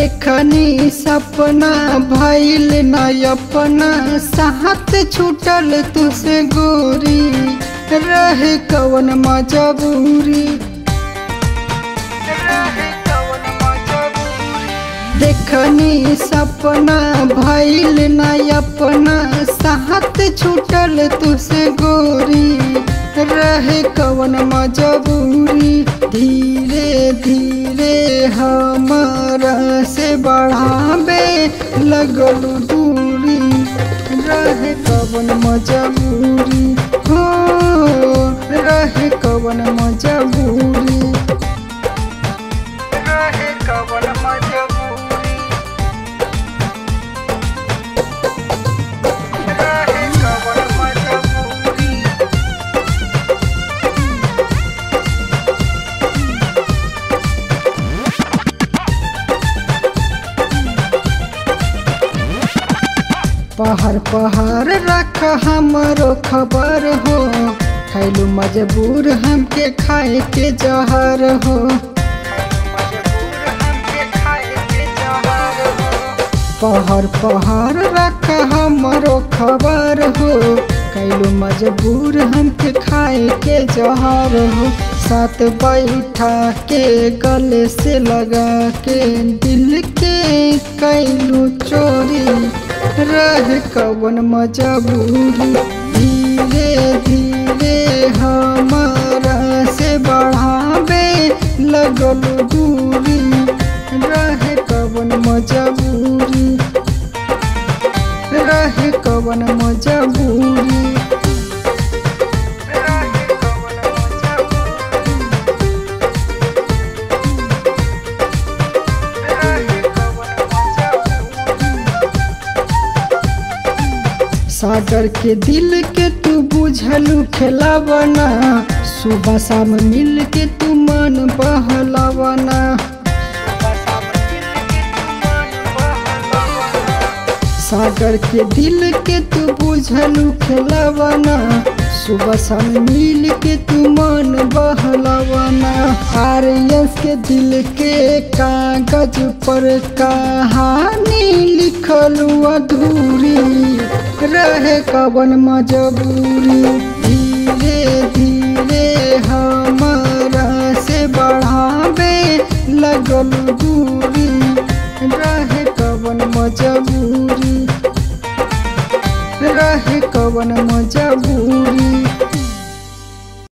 देखनी सपना भइल न अपना साथ छूटल तुसे गोरी रहे कवन मजबूरी। देखनी सपना भइल न अपना साथ छूटल तुसे गोरी रहे कवन मजबूरी। धीरे धीरे हमारा से बढ़ावे लगल दूरी रहे कवन मजबूरी। हो रहे कवन मजबूरी। रहे कवन मजबूरी। रहे कवन मजबूरी। पहाड़ पहाड़ रख हमरो खबर हो खैलू मजबूर हमके खाए के जहर हो। पहाड़ पहाड़ रख हमरो खबर हो कैलू मजबूर हमके खाए के जहर हो। साथ बैठा के गले से लगा के दिल के कैलू चोरी रहे कवन मजबूरी। धीरे धीरे हमारा से बढ़ावे लगल दूरी रहे कवन मजबूरी। रहे कवन मजबूरी। सागर के दिल के तू बुझलू खेलावना सुबह शाम मिल के तू मन बहलावना। सागर के दिल के तू बुझलू खेलावना सुबह शाम मिल के तू मन बहलावना। आर्यस के दिल के कागज पर कहानी लिखलू अधूरी रहे कवन मजबूरी। धीरे धीरे हमारा से बढ़ावे लगल दूरी रहे कवन मजबूरी। रहे कवन मजबूरी।